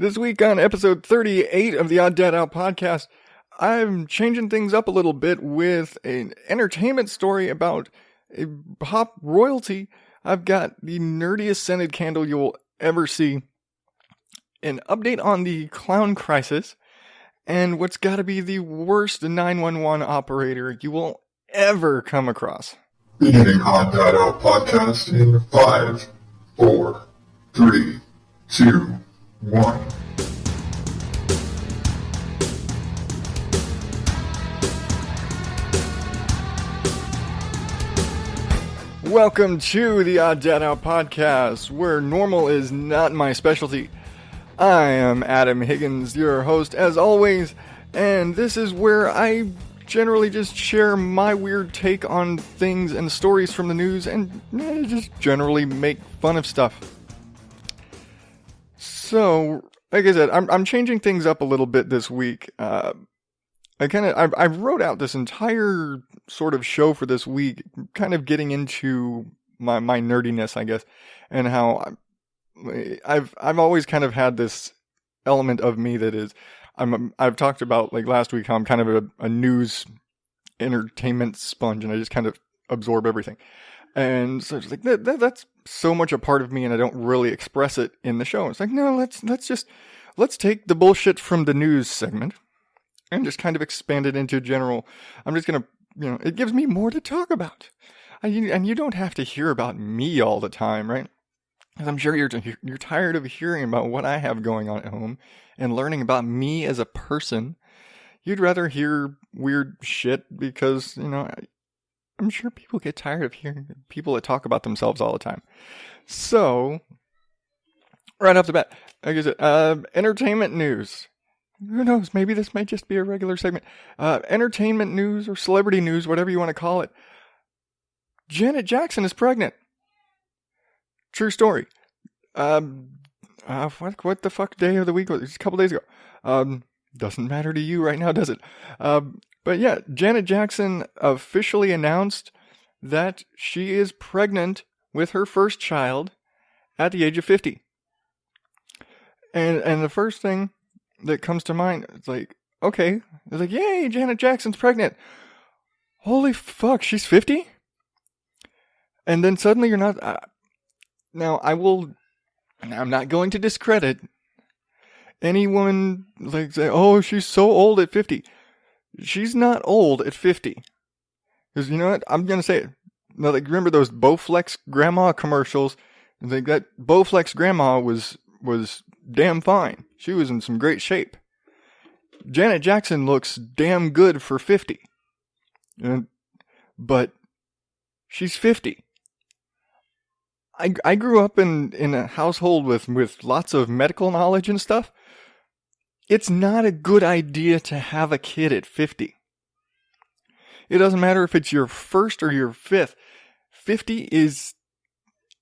This week on episode 38 of the Odd Dad Out podcast, I'm changing things up a little bit with an entertainment story about a pop royalty. I've got the nerdiest scented candle you'll ever see, an update on the clown crisis, and what's got to be the worst 911 operator you will ever come across. Beginning Odd Dad Out podcast in 5, 4, 3, 2, 1. Welcome to the Odd Dad Out podcast, where normal is not my specialty. I am Adam Higgins, your host as always, and this is where I generally just share my weird take on things and stories from the news and just generally make fun of stuff. So, like I said, I'm changing things up a little bit this week. I wrote out this entire sort of show for this week, kind of getting into my nerdiness, I guess, and how I've always kind of had this element of me that is, I've talked about like last week how I'm kind of a news entertainment sponge, and I just kind of absorb everything. And so it's like that's so much a part of me, and I don't really express it in the show. It's like, no, let's take the bullshit from the news segment and just kind of expand it into general. I'm just gonna, it gives me more to talk about, and you don't have to hear about me all the time, right? Because I'm sure you're tired of hearing about what I have going on at home and learning about me as a person. You'd rather hear weird shit because, I'm sure people get tired of hearing people that talk about themselves all the time. So, right off the bat, like I said, entertainment news. Who knows? Maybe this might just be a regular segment. Entertainment news or celebrity news, whatever you want to call it. Janet Jackson is pregnant. True story. What the fuck day of the week was it? Just a couple days ago. Doesn't matter to you right now, does it? But yeah, Janet Jackson officially announced that she is pregnant with her first child at the age of 50. And the first thing that comes to mind, it's like, okay, it's like, yay, Janet Jackson's pregnant. Holy fuck, she's 50? And then suddenly you're not... Now, I'm not going to discredit anyone, like, say, oh, she's so old at 50. She's not old at 50. Because, you know what? I'm going to say it. Now, like, remember those Bowflex grandma commercials? Like, that Bowflex grandma was damn fine. She was in some great shape. Janet Jackson looks damn good for 50. But she's 50. I grew up in a household with lots of medical knowledge and stuff. It's not a good idea to have a kid at 50. It doesn't matter if it's your first or your fifth. 50 is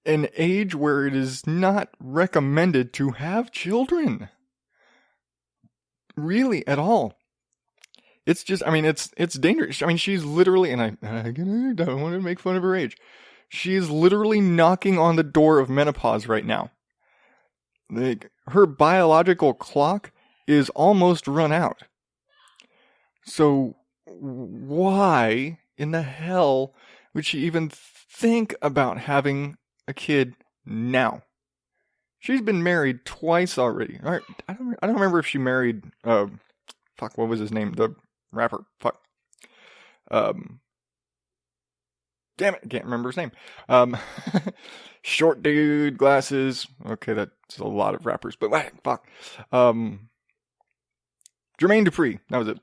an age where it is not recommended to have children. Really, at all. It's just, it's dangerous. She's literally, and I don't want to make fun of her age. She is literally knocking on the door of menopause right now. Like, her biological clock is almost run out. So, why in the hell would she even think about having a kid now? She's been married twice already. I don't remember if she married, what was his name? The rapper. Damn it, I can't remember his name. Short dude, glasses. Okay, that's a lot of rappers, but fuck. Jermaine Dupri, that was it.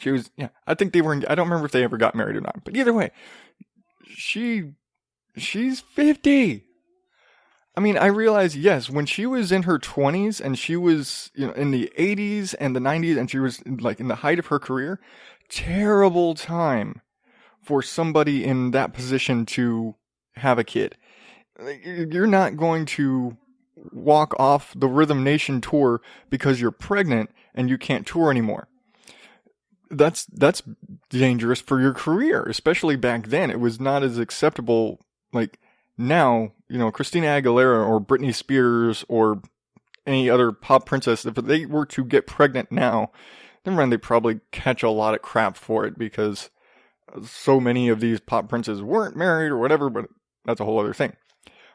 She was, I think they were, I don't remember if they ever got married or not, but either way, she's 50. I realize, yes, when she was in her 20s and she was, in the 80s and the 90s and she was like in the height of her career, terrible time for somebody in that position to have a kid. You're not going to walk off the Rhythm Nation tour because you're pregnant and you can't tour anymore. That's dangerous for your career, especially back then. It was not as acceptable like now, Christina Aguilera or Britney Spears or any other pop princess, if they were to get pregnant now, never mind, they probably catch a lot of crap for it because so many of these pop princes weren't married or whatever, but that's a whole other thing.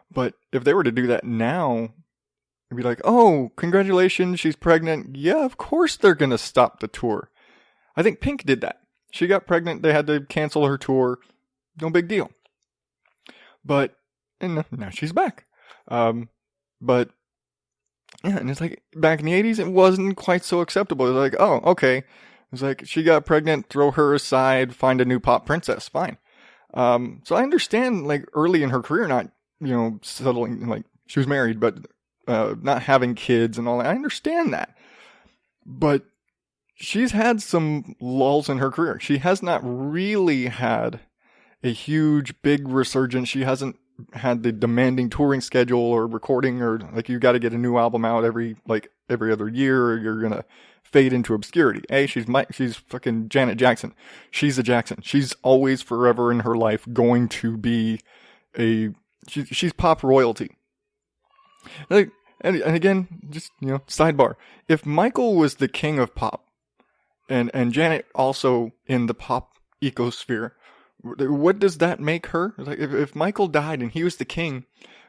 But if they were to do that now, it'd be like, oh, congratulations, she's pregnant. Yeah, of course they're going to stop the tour. I think Pink did that. She got pregnant, they had to cancel her tour. No big deal. But, and now she's back. But, yeah, and it's like, back in the 80s, it wasn't quite so acceptable. It was like, oh, okay. It's like, she got pregnant, throw her aside, find a new pop princess, fine. So I understand, like, early in her career, not, settling, like, she was married, but not having kids and all that. I understand that. But she's had some lulls in her career. She has not really had a huge, big resurgence. She hasn't had the demanding touring schedule or recording, or like you got to get a new album out every other year, or you're gonna fade into obscurity. She's fucking Janet Jackson. She's a Jackson. She's always, forever in her life going to be she's pop royalty. Like, and again, just sidebar. If Michael was the king of pop, and Janet also in the pop ecosphere, what does that make her? Like, if Michael died and he was the king,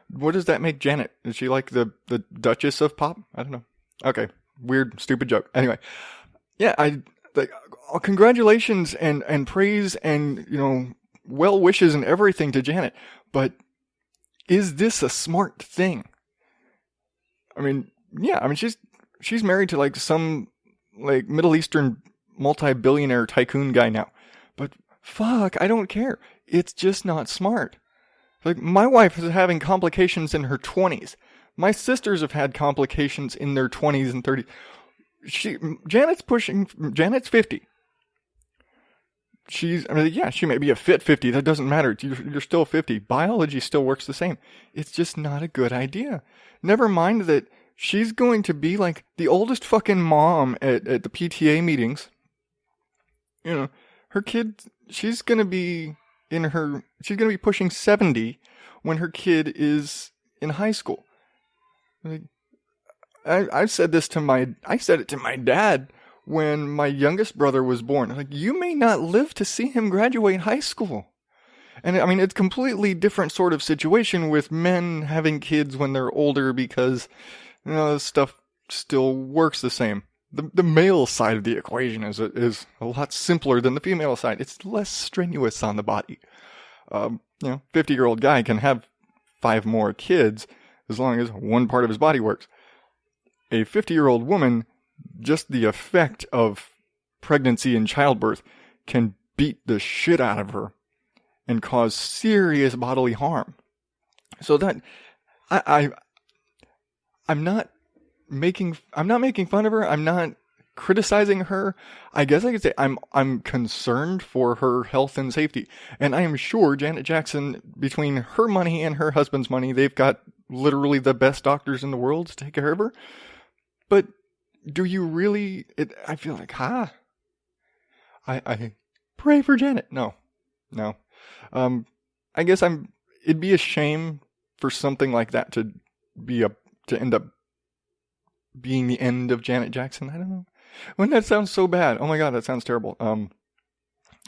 what does that make Janet? Is she like the Duchess of pop? I don't know. Okay, weird, stupid joke. Anyway, yeah, congratulations and praise and well wishes and everything to Janet. But is this a smart thing? I mean, yeah, I mean she's married to like some like Middle Eastern multi-billionaire tycoon guy now, but. Fuck, I don't care. It's just not smart. Like, my wife is having complications in her 20s. My sisters have had complications in their 20s and 30s. Janet's 50. She may be a fit 50. That doesn't matter. You're still 50. Biology still works the same. It's just not a good idea. Never mind that she's going to be like the oldest fucking mom at the PTA meetings. Her kid, she's going to be pushing 70 when her kid is in high school. Like, I said it to my dad when my youngest brother was born. Like, you may not live to see him graduate high school. And I mean, it's a completely different sort of situation with men having kids when they're older because, stuff still works the same. The male side of the equation is a lot simpler than the female side. It's less strenuous on the body. 50-year-old guy can have 5 more kids as long as one part of his body works. A 50-year-old woman, just the effect of pregnancy and childbirth can beat the shit out of her and cause serious bodily harm. So that I'm not making fun of her. I'm not criticizing her. I guess I could say I'm concerned for her health and safety. And I am sure Janet Jackson, between her money and her husband's money, they've got literally the best doctors in the world to take care of her. But do you really? I feel like, I pray for Janet. No. I guess it'd be a shame for something like that to end up being the end of Janet Jackson. I don't know. Wouldn't that sound so bad? Oh my god, that sounds terrible.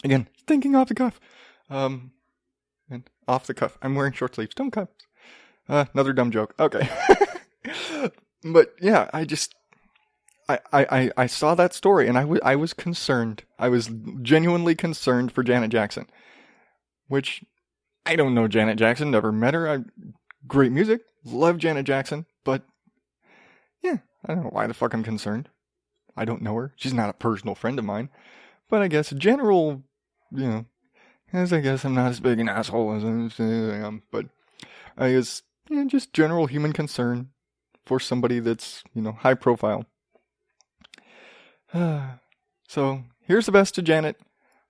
Again, thinking off the cuff. And off the cuff. I'm wearing short sleeves. Don't cuff. Another dumb joke. Okay. But yeah, I saw that story and I was concerned. I was genuinely concerned for Janet Jackson. Which, I don't know Janet Jackson, never met her. Great music. Love Janet Jackson. But, yeah, I don't know why the fuck I'm concerned. I don't know her. She's not a personal friend of mine. But I guess general, as I guess I'm not as big an asshole as I am. But I guess, just general human concern for somebody that's, high profile. So, here's the best to Janet.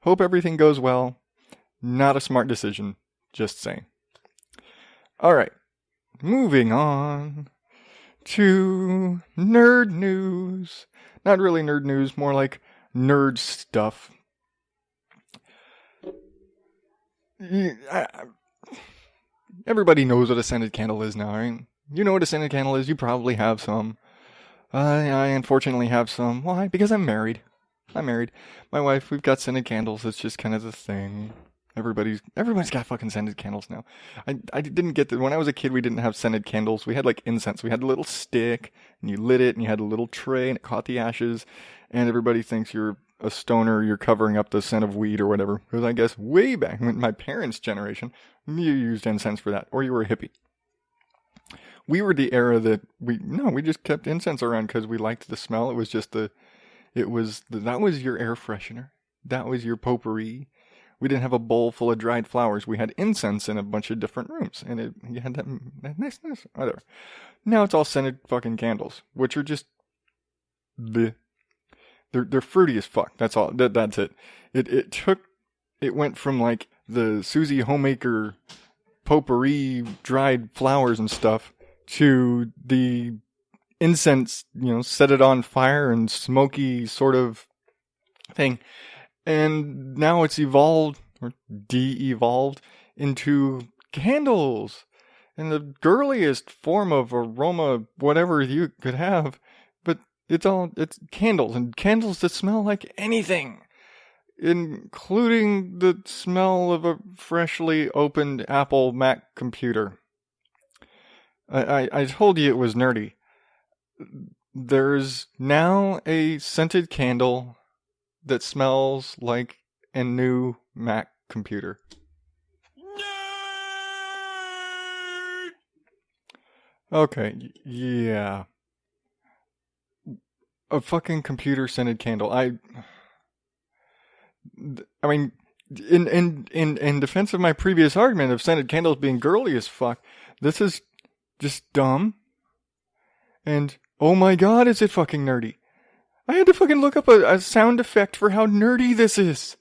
Hope everything goes well. Not a smart decision. Just saying. Alright. Moving on to nerd news. Not really nerd news, more like nerd stuff. Everybody knows what a scented candle is now, right? You know what a scented candle is. You probably have some. I unfortunately have some. Why? Because I'm married. I'm married. My wife, we've got scented candles. It's just kind of the thing. Everybody's got fucking scented candles now. I didn't get that when I was a kid. We didn't have scented candles. We had like incense. We had a little stick, and you lit it, and you had a little tray, and it caught the ashes. And everybody thinks you're a stoner. You're covering up the scent of weed or whatever. Because I guess way back when my parents' generation, you used incense for that, or you were a hippie. We were the era that we just kept incense around because we liked the smell. It was just that was your air freshener. That was your potpourri. We didn't have a bowl full of dried flowers. We had incense in a bunch of different rooms, and you had that niceness, whatever. Now it's all scented fucking candles, which are just bleh. They're fruity as fuck. That's all. That's it. It went from like the Susie Homemaker potpourri dried flowers and stuff to the incense, set it on fire and smoky sort of thing. And now it's evolved or de-evolved into candles and the girliest form of aroma, whatever you could have. But it's candles, and candles that smell like anything, including the smell of a freshly opened Apple Mac computer. I told you it was nerdy. There's now a scented candle that smells like a new Mac computer. Okay, yeah. A fucking computer scented candle. I mean, in defense of my previous argument of scented candles being girly as fuck, this is just dumb. And oh my god, is it fucking nerdy. I had to fucking look up a sound effect for how nerdy this is.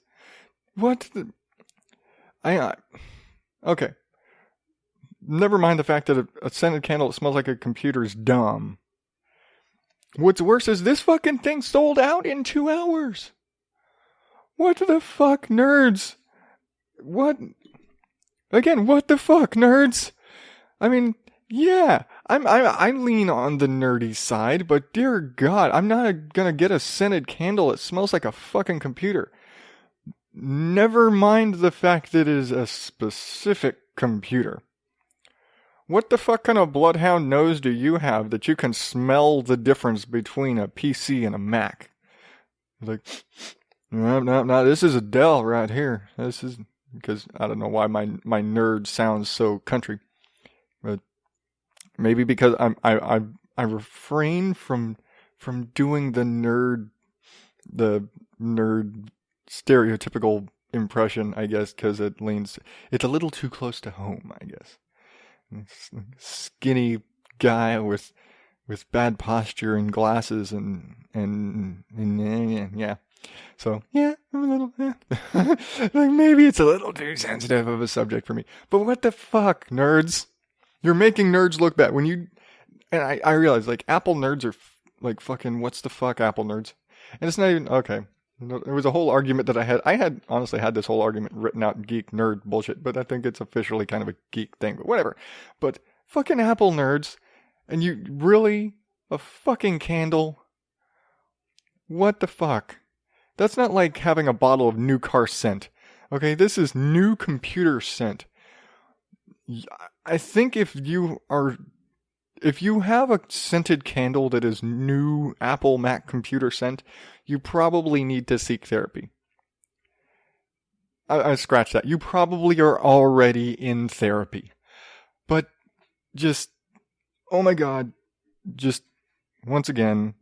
What the... Okay. Never mind the fact that a scented candle that smells like a computer is dumb. What's worse is this fucking thing sold out in 2 hours. What the fuck, nerds? What? Again, what the fuck, nerds? I mean... Yeah, I lean on the nerdy side, but dear God, I'm not gonna get a scented candle that smells like a fucking computer. Never mind the fact that it is a specific computer. What the fuck kind of bloodhound nose do you have that you can smell the difference between a PC and a Mac? Like, no, this is a Dell right here. This is, because I don't know why my nerd sounds so country, but maybe because I refrain from doing the nerd stereotypical impression, I guess, because it's a little too close to home, I guess. Skinny guy with bad posture and glasses and yeah. So yeah, I'm a little like maybe it's a little too sensitive of a subject for me. But what the fuck, nerds? You're making nerds look bad. And I realize, like, Apple nerds are, like, fucking, what's the fuck, Apple nerds? And it's not even, okay. There was a whole argument that I had honestly had this whole argument written out in geek nerd bullshit, but I think it's officially kind of a geek thing, but whatever. But fucking Apple nerds, and you, really? A fucking candle? What the fuck? That's not like having a bottle of new car scent. Okay, this is new computer scent. I think if you have a scented candle that is new Apple Mac computer scent, you probably need to seek therapy. I scratch that. You probably are already in therapy. But just, oh my god, just once again.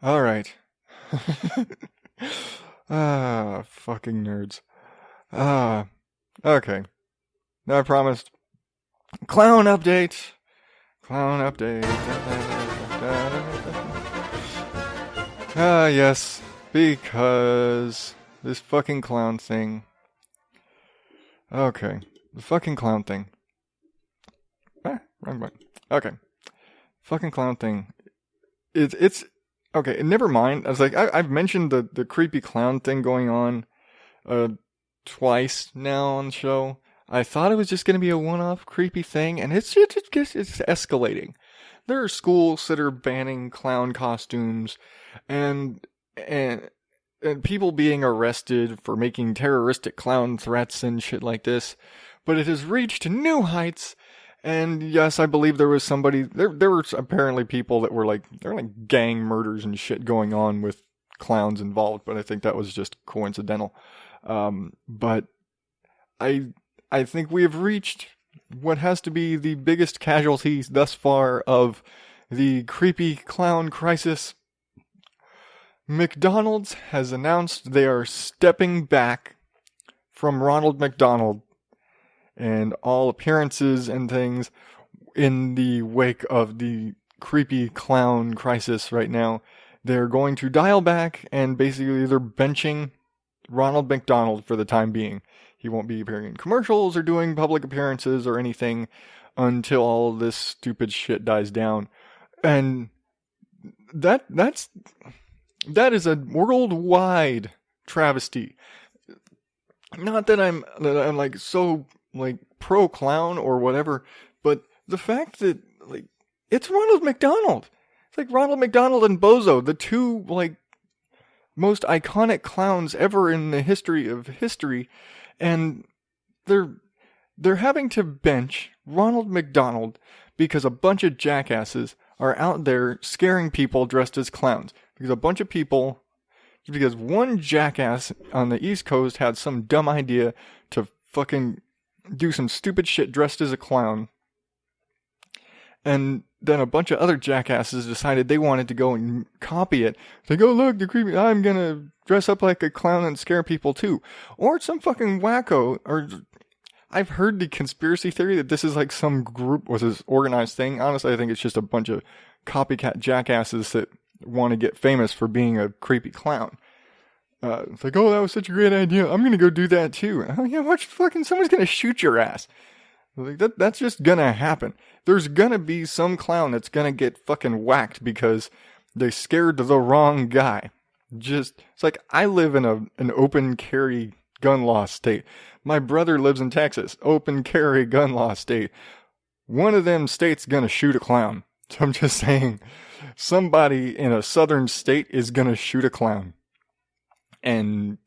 Alright. Fucking nerds. Okay. Now I promised. Clown update. Yes. Because this fucking clown thing. Okay. The fucking clown thing. Wrong button. Okay. Fucking clown thing. It's okay, never mind. I was like, I've mentioned the creepy clown thing going on twice now on the show. I thought it was just going to be a one-off creepy thing, and it's escalating. There are schools that are banning clown costumes, and and and people being arrested for making terroristic clown threats and shit like this. But it has reached new heights. And yes, I believe there was somebody there were apparently people that were there were like gang murders and shit going on with clowns involved, but I think that was just coincidental. But I think we have reached what has to be the biggest casualties thus far of the creepy clown crisis. McDonald's has announced they are stepping back from Ronald McDonald and all appearances and things in the wake of the creepy clown crisis right now. They're going to dial back, and basically they're benching Ronald McDonald for the time being. He won't be appearing in commercials or doing public appearances or anything until all this stupid shit dies down. And that is a worldwide travesty. Not that I'm like so like pro clown or whatever, but the fact that like it's Ronald McDonald. It's like Ronald McDonald and Bozo, the two like most iconic clowns ever in the history of history, and they're having to bench Ronald McDonald because a bunch of jackasses are out there scaring people dressed as clowns. Because a bunch of people, because one jackass on the East Coast had some dumb idea to fucking do some stupid shit dressed as a clown. And then a bunch of other jackasses decided they wanted to go and copy it. It's like, oh look, the creepy, I'm gonna dress up like a clown and scare people too. Or some fucking wacko, or I've heard the conspiracy theory that this is like some group was this organized thing. Honestly, I think it's just a bunch of copycat jackasses that want to get famous for being a creepy clown. It's like, oh, that was such a great idea. I'm gonna go do that too. Oh yeah, watch fucking someone's gonna shoot your ass. Like that's just gonna happen. There's gonna be some clown that's gonna get fucking whacked because they scared the wrong guy. It's like I live in an open carry gun law state. My brother lives in Texas, open carry gun law state. One of them states gonna shoot a clown. So I'm just saying, somebody in a southern state is gonna shoot a clown. And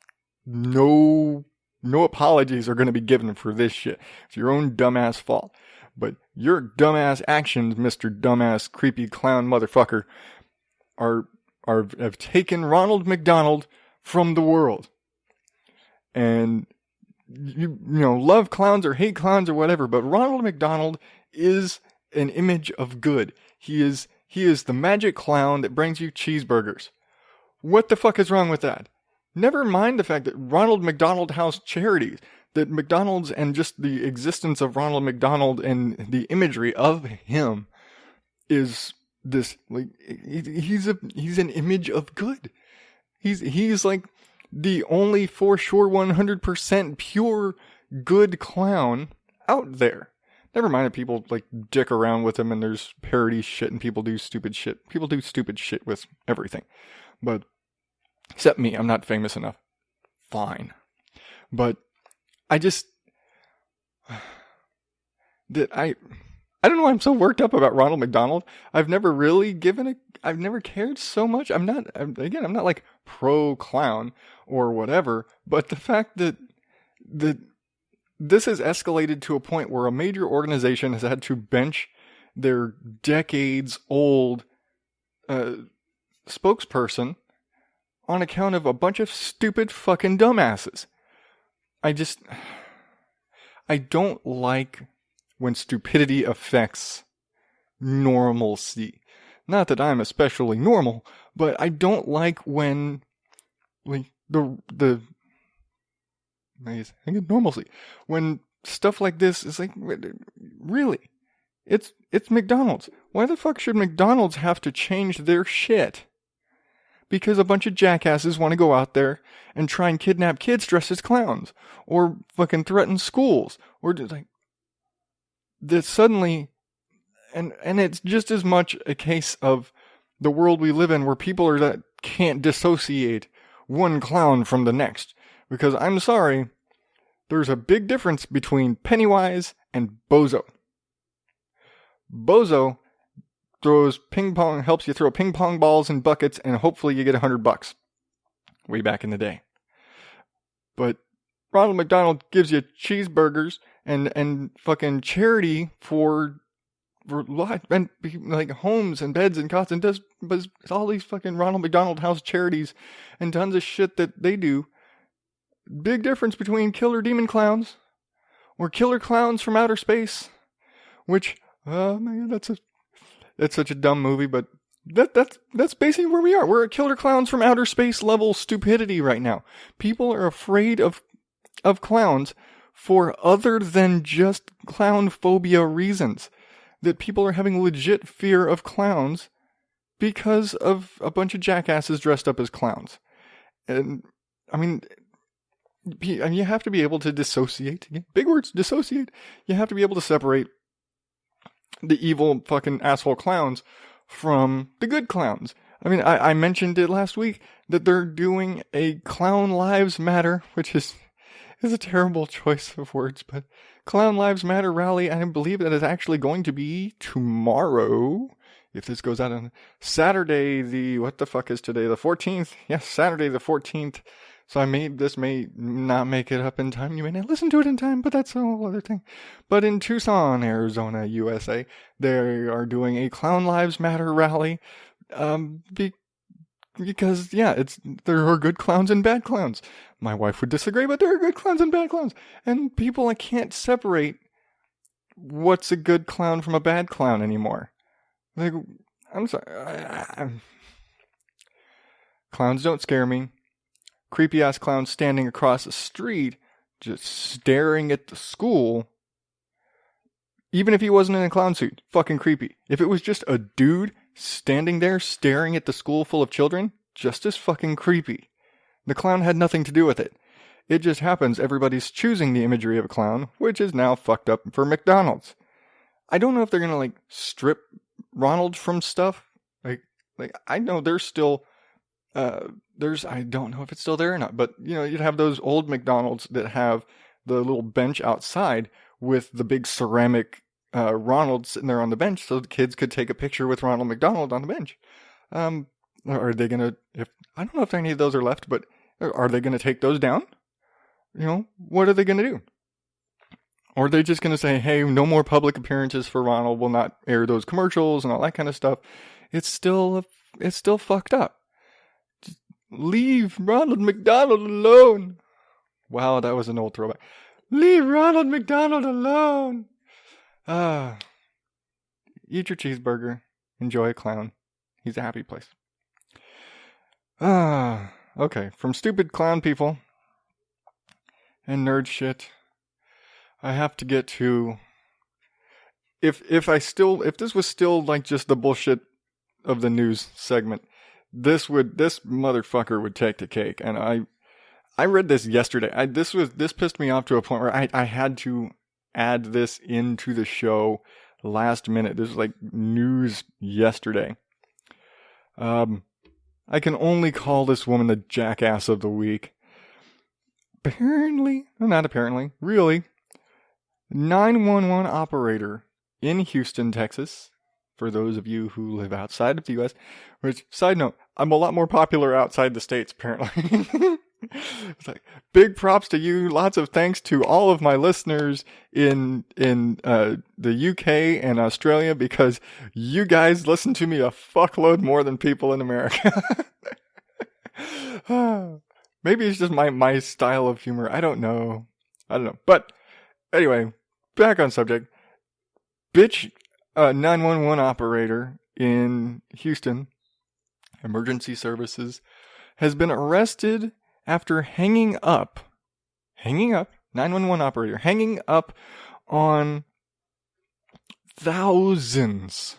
no apologies are gonna be given for this shit. It's your own dumbass fault. But your dumbass actions, Mr. Dumbass Creepy Clown Motherfucker, have taken Ronald McDonald from the world. And you love clowns or hate clowns or whatever, but Ronald McDonald is an image of good. He is the magic clown that brings you cheeseburgers. What the fuck is wrong with that? Never mind the fact that Ronald McDonald House Charities, that McDonald's and just the existence of Ronald McDonald and the imagery of him is this, like, he's an image of good. He's like the only for sure 100% pure good clown out there. Never mind that people like dick around with him and there's parody shit and people do stupid shit. People do stupid shit with everything. But except me, I'm not famous enough. Fine. But I just that I don't know why I'm so worked up about Ronald McDonald. I've never cared so much. I'm not like pro clown or whatever, but the fact that this has escalated to a point where a major organization has had to bench their decades-old spokesperson on account of a bunch of stupid fucking dumbasses. I don't like when stupidity affects normalcy. Not that I'm especially normal, but I don't like when like normalcy. When stuff like this is like, really? It's McDonald's. Why the fuck should McDonald's have to change their shit? Because a bunch of jackasses want to go out there and try and kidnap kids dressed as clowns. Or fucking threaten schools. Or just like, that suddenly, and it's just as much a case of the world we live in where people that can't dissociate one clown from the next. Because I'm sorry, there's a big difference between Pennywise and Bozo. Bozo throws ping pong, helps you throw ping pong balls in buckets, and hopefully you get $100 way back in the day. But Ronald McDonald gives you cheeseburgers and fucking charity for and like homes and beds and cots and does all these fucking Ronald McDonald House charities and tons of shit that they do. Big difference between killer demon clowns or killer clowns from outer space, which man, that's such a dumb movie, but that's basically where we are. We're at killer clowns from outer space level stupidity right now. People are afraid of clowns for other than just clown phobia reasons. That people are having legit fear of clowns because of a bunch of jackasses dressed up as clowns. And, I mean, you have to be able to dissociate. Big words, dissociate. You have to be able to separate the evil fucking asshole clowns from the good clowns. I mean, I mentioned it last week that they're doing a Clown Lives Matter, which is a terrible choice of words, but Clown Lives Matter rally, I believe that is actually going to be tomorrow. If this goes out on Saturday, what the fuck is today? The 14th? Yes, Saturday the 14th. So this may not make it up in time. You may not listen to it in time, but that's a whole other thing. But in Tucson, Arizona, USA, they are doing a Clown Lives Matter rally. Because, yeah, there are good clowns and bad clowns. My wife would disagree, but there are good clowns and bad clowns. And people can't separate what's a good clown from a bad clown anymore. Like, I'm sorry. Clowns don't scare me. Creepy-ass clowns standing across the street, just staring at the school. Even if he wasn't in a clown suit, fucking creepy. If it was just a dude standing there staring at the school full of children, just as fucking creepy. The clown had nothing to do with it. It just happens everybody's choosing the imagery of a clown, which is now fucked up for McDonald's. I don't know if they're gonna strip Ronald from stuff. Like I know there's still I don't know if it's still there or not, but you'd have those old McDonald's that have the little bench outside with the big ceramic Ronald sitting there on the bench, so the kids could take a picture with Ronald McDonald on the bench. Are they gonna? I don't know if any of those are left, but are they gonna take those down? What are they gonna do? Or are they just gonna say, "Hey, no more public appearances for Ronald. We'll not air those commercials and all that kind of stuff." It's still fucked up. Just leave Ronald McDonald alone. Wow, that was an old throwback. Leave Ronald McDonald alone. Eat your cheeseburger. Enjoy a clown. He's a happy place. Okay. From stupid clown people and nerd shit, I have to get to if this was still just the bullshit of the news segment, this motherfucker would take the cake. And I read this yesterday. This pissed me off to a point where I had to add this into the show last minute. This is news yesterday. I can only call this woman the jackass of the week. Really, 911 operator in Houston, Texas. For those of you who live outside of the U.S., which, side note, I'm a lot more popular outside the States, apparently. It's big props to you. Lots of thanks to all of my listeners in the UK and Australia, because you guys listen to me a fuckload more than people in America. Maybe it's just my style of humor. I don't know. But anyway, back on subject. Bitch, 911 operator in Houston, emergency services, has been arrested after hanging up, 911 operator, hanging up on thousands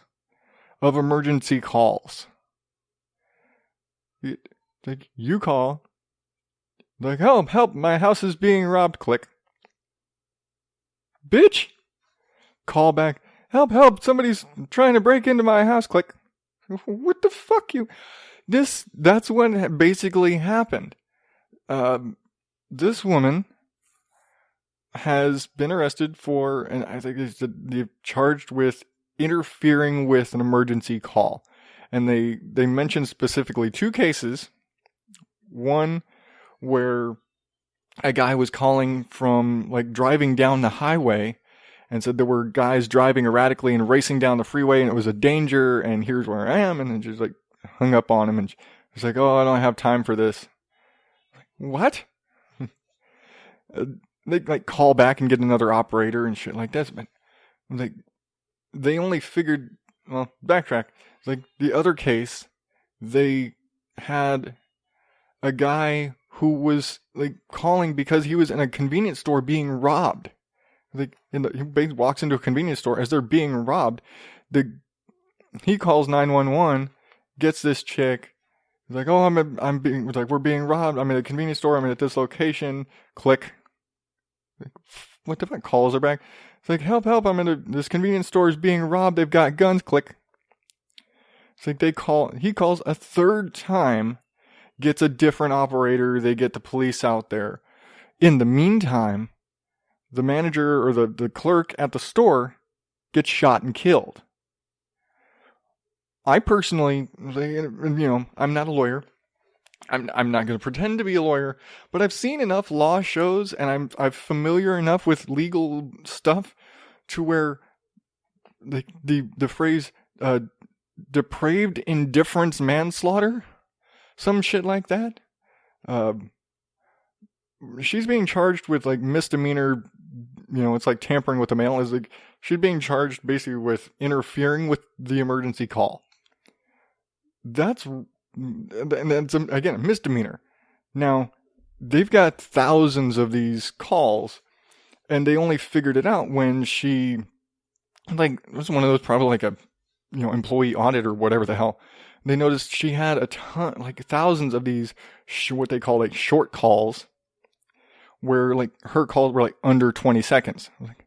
of emergency calls. You call, help, my house is being robbed, click. Bitch! Call back, help, somebody's trying to break into my house, click. What the fuck, that's what basically happened. This woman has been arrested for, and I think they're charged with interfering with an emergency call. And they mentioned specifically two cases. One where a guy was calling from, like, driving down the highway and said there were guys driving erratically and racing down the freeway and it was a danger and here's where I am. And then just, like, hung up on him and she's like, oh, I don't have time for this. What? They, like, call back and get another operator and shit like that. But, like, they only figured, well, backtrack. It's like the other case, they had a guy who was, like, calling because he was in a convenience store being robbed. Like, he walks into a convenience store as they're being robbed. He calls 911, gets this chick. He's like, oh, we're being robbed. I'm at a convenience store. I'm at this location. Click. Like, what the fuck? Calls her back. It's like, help, I'm in this convenience store is being robbed. They've got guns. Click. It's like he calls a third time, gets a different operator. They get the police out there. In the meantime, the manager or the clerk at the store gets shot and killed. I personally, I'm not a lawyer. I'm not going to pretend to be a lawyer, but I've seen enough law shows and I'm familiar enough with legal stuff to where the phrase depraved indifference manslaughter, some shit like that. She's being charged with, like, misdemeanor, it's like tampering with a mail. Is like she's being charged basically with interfering with the emergency call. That's again a misdemeanor. Now, they've got thousands of these calls, and they only figured it out when she, like, it was one of those, probably like a, employee audit or whatever the hell. They noticed she had a ton, like thousands of these, what they call, like, short calls, where, like, her calls were, like, under 20 seconds. Like,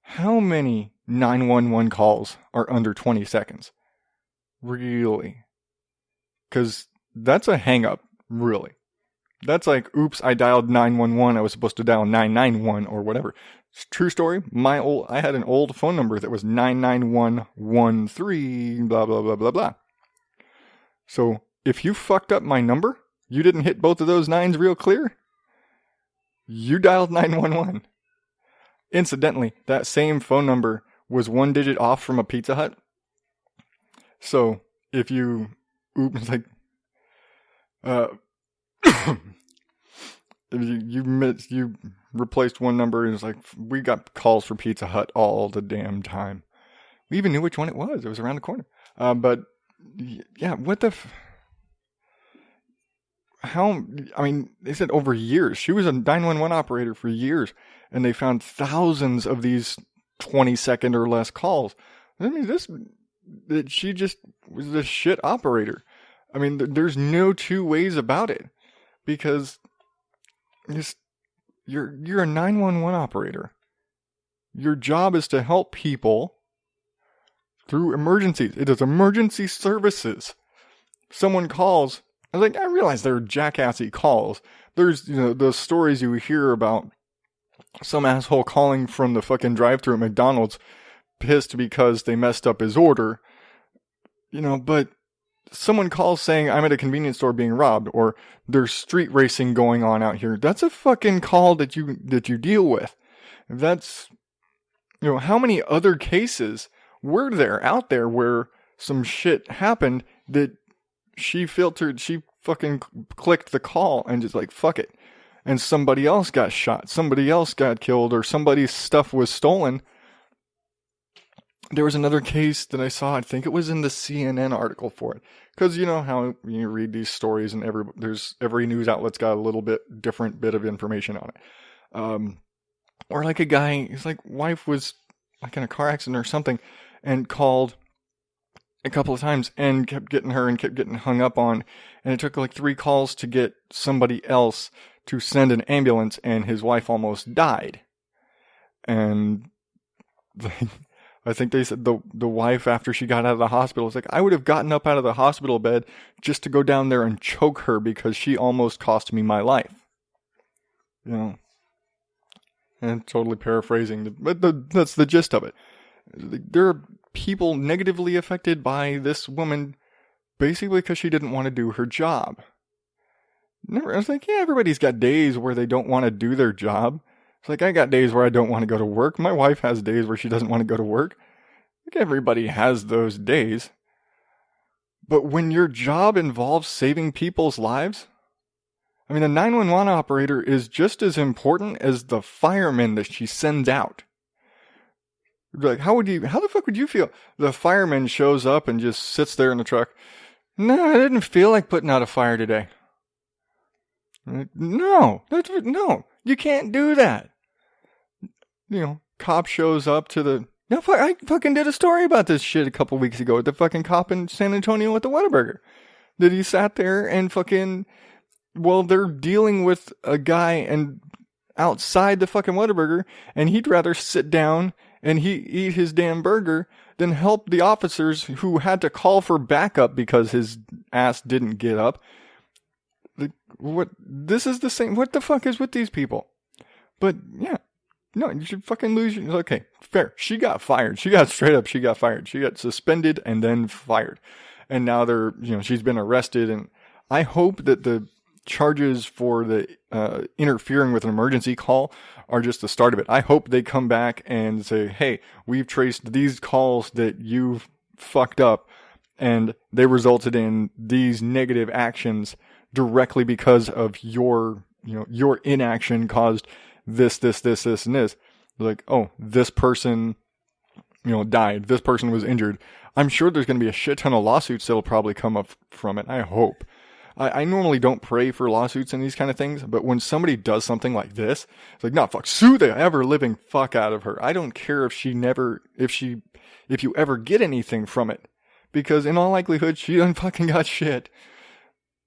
how many 911 calls are under 20 seconds? Really? Because that's a hang-up, really. That's like, oops, I dialed 911. I was supposed to dial 991 or whatever. It's true story. I had an old phone number that was 99113, blah, blah, blah, blah, blah. So if you fucked up my number, you didn't hit both of those nines real clear, you dialed 911. Incidentally, that same phone number was one digit off from a Pizza Hut. So if you, like, you replaced one number and it's like, we got calls for Pizza Hut all the damn time. We even knew which one it was. It was around the corner. But yeah, what the they said over years. She was a 911 operator for years, and they found thousands of these 20-second or less calls. I mean, that she just was a shit operator. I mean, there's no two ways about it, because you're a 911 operator. Your job is to help people through emergencies. It is emergency services. Someone calls. I realize there are jackassy calls. There's, those stories you hear about some asshole calling from the fucking drive-thru at McDonald's, pissed because they messed up his order. But someone calls saying, I'm at a convenience store being robbed, or there's street racing going on out here. That's a fucking call that you deal with. That's, how many other cases were there out there where some shit happened that she fucking clicked the call and just like, fuck it. And somebody else got shot. Somebody else got killed, or somebody's stuff was stolen. There was another case that I saw. I think it was in the CNN article for it. Because you know how you read these stories and every news outlet's got a little bit different bit of information on it. Or like a guy, his like wife was like in a car accident or something and called a couple of times and kept getting hung up on, and it took like 3 calls to get somebody else to send an ambulance, and his wife almost died. And I think they said the wife, after she got out of the hospital, was like, I would have gotten up out of the hospital bed just to go down there and choke her because she almost cost me my life. And totally paraphrasing, but that's the gist of it. There are people negatively affected by this woman basically because she didn't want to do her job. I was like, yeah, everybody's got days where they don't want to do their job. It's like, I got days where I don't want to go to work. My wife has days where she doesn't want to go to work. Like, everybody has those days. But when your job involves saving people's lives, I mean, a 911 operator is just as important as the fireman that she sends out. Like, how the fuck would you feel? The fireman shows up and just sits there in the truck. No, I didn't feel like putting out a fire today. No, you can't do that. Cop shows up to the... No, I fucking did a story about this shit a couple weeks ago with the fucking cop in San Antonio with the Whataburger. That he sat there and fucking... Well, they're dealing with a guy and outside the fucking Whataburger, and he'd rather sit down and he eat his damn burger than help the officers who had to call for backup because his ass didn't get up. This is the same. What the fuck is with these people? But yeah, no, you should fucking lose. Okay, fair. She got fired. She got fired. She got suspended and then fired. And now she's been arrested. And I hope that the charges for the interfering with an emergency call are just the start of it. I hope they come back and say, hey, we've traced these calls that you've fucked up and they resulted in these negative actions directly because of your inaction caused this, and this. Like, oh, this person, died. This person was injured. I'm sure there's going to be a shit ton of lawsuits that'll probably come up from it. I hope. I normally don't pray for lawsuits and these kind of things, but when somebody does something like this, it's like, no, fuck, sue the ever living fuck out of her. I don't care if you ever get anything from it, because in all likelihood, she done fucking got shit.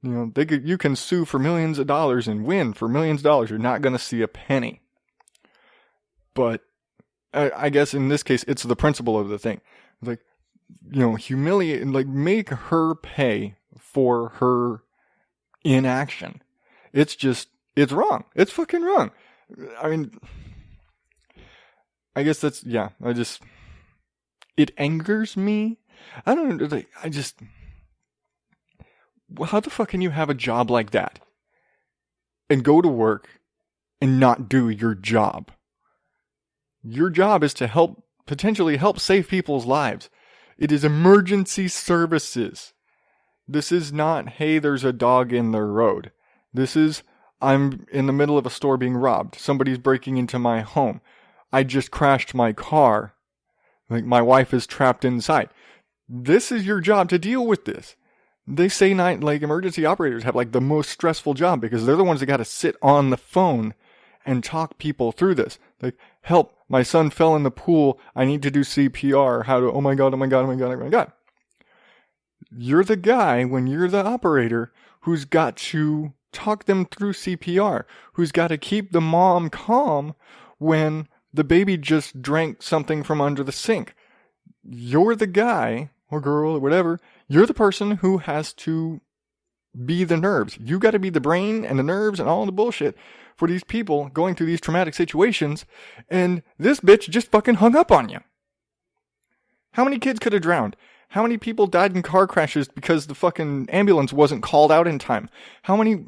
You can sue for millions of dollars and win for millions of dollars. You're not going to see a penny. But I guess in this case, it's the principle of the thing. Like, humiliate, like, make her pay for her inaction. It's wrong. It's fucking wrong. I mean, I guess it angers me. I don't know. How the fuck can you have a job like that and go to work and not do your job? Your job is to potentially help save people's lives. It is emergency services. This is not, hey, there's a dog in the road. This is, I'm in the middle of a store being robbed. Somebody's breaking into my home. I just crashed my car. Like, my wife is trapped inside. This is your job to deal with this. They say emergency operators have the most stressful job because they're the ones that got to sit on the phone and talk people through this. Like, help, my son fell in the pool. I need to do CPR. Oh my God. You're the guy, when you're the operator, who's got to talk them through CPR, who's got to keep the mom calm when the baby just drank something from under the sink. You're the guy, or girl, or whatever, you're the person who has to be the nerves. You got to be the brain and the nerves and all the bullshit for these people going through these traumatic situations, and this bitch just fucking hung up on you. How many kids could have drowned? How many people died in car crashes because the fucking ambulance wasn't called out in time? How many...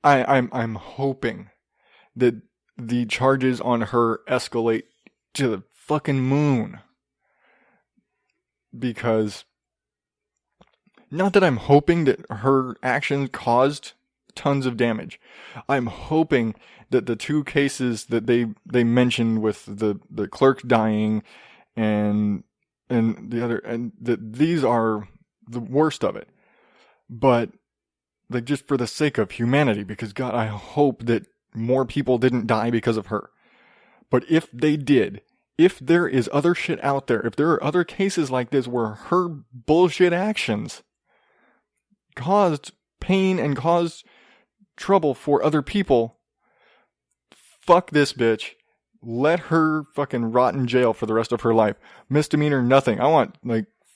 I'm hoping that the charges on her escalate to the fucking moon. Because... Not that I'm hoping that her actions caused tons of damage. I'm hoping that the two cases that they mentioned with the clerk dying and the other, and that these are the worst of it. But just for the sake of humanity, because God, I hope that more people didn't die because of her. But if they did, if there is other shit out there, if there are other cases like this where her bullshit actions caused pain and caused trouble for other people, fuck this bitch. Let her fucking rot in jail for the rest of her life. Misdemeanor, nothing. I want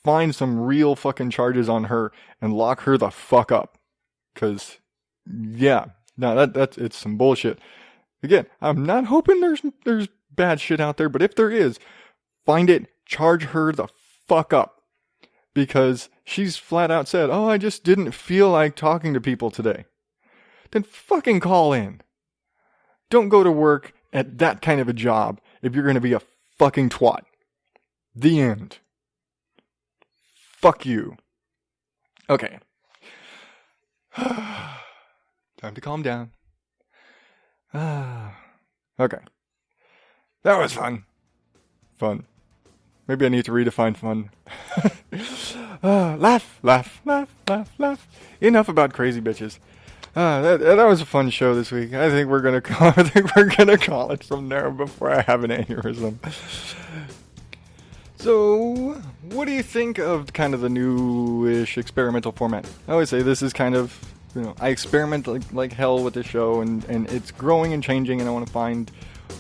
find some real fucking charges on her and lock her the fuck up. Cause, yeah, no, that's it's some bullshit. Again, I'm not hoping there's bad shit out there, but if there is, find it, charge her the fuck up. Because she's flat out said, oh, I just didn't feel like talking to people today. Then fucking call in. Don't go to work at that kind of a job if you're going to be a fucking twat. The end. Fuck you. Okay. Time to calm down. Okay. That was fun. Fun. Maybe I need to redefine fun. Laugh, laugh, laugh, laugh, laugh. Enough about crazy bitches. That was a fun show this week. I think we're gonna call it from there before I have an aneurysm. So, what do you think of kind of the newish experimental format? I always say this is kind of, I experiment like hell with this show, and it's growing and changing, and I want to find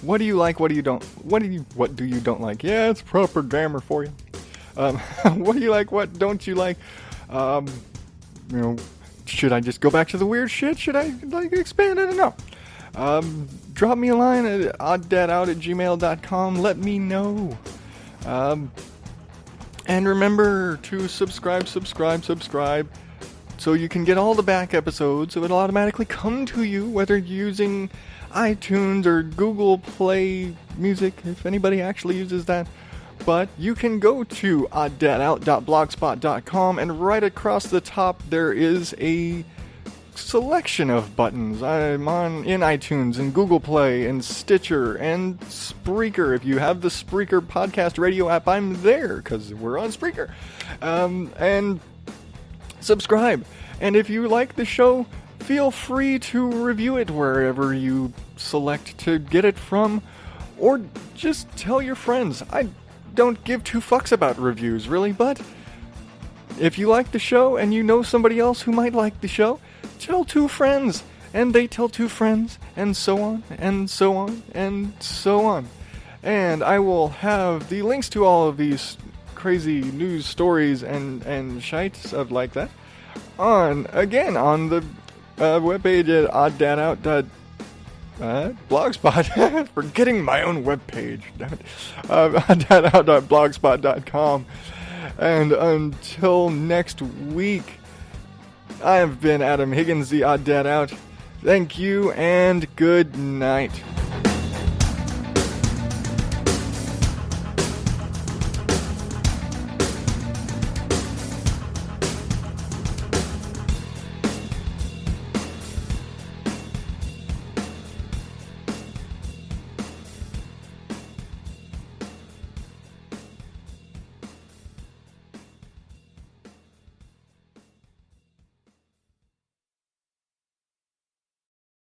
what do you like, what do you don't like? Yeah, it's proper grammar for you. What do you like, what don't you like? Should I just go back to the weird shit? Should I expand? I don't know. Drop me a line at odddadout@gmail.com. Let me know. And remember to subscribe, so you can get all the back episodes, so it'll automatically come to you, whether you're using iTunes or Google Play Music, if anybody actually uses that. But you can go to odddadout.blogspot.com, and right across the top there is a selection of buttons. I'm in iTunes and Google Play and Stitcher and Spreaker. If you have the Spreaker podcast radio app, I'm there because we're on Spreaker. And subscribe. And if you like the show, feel free to review it wherever you select to get it from, or just tell your friends. I don't give two fucks about reviews, really, but if you like the show and you know somebody else who might like the show, tell two friends, and they tell two friends, and so on, and so on, and so on. And I will have the links to all of these crazy news stories and shite stuff like that on the webpage at odddadout.blogspot. Forgetting my own webpage. odddadout.blogspot.com. And until next week, I have been Adam Higgins, the Odd Dad Out. Thank you and good night.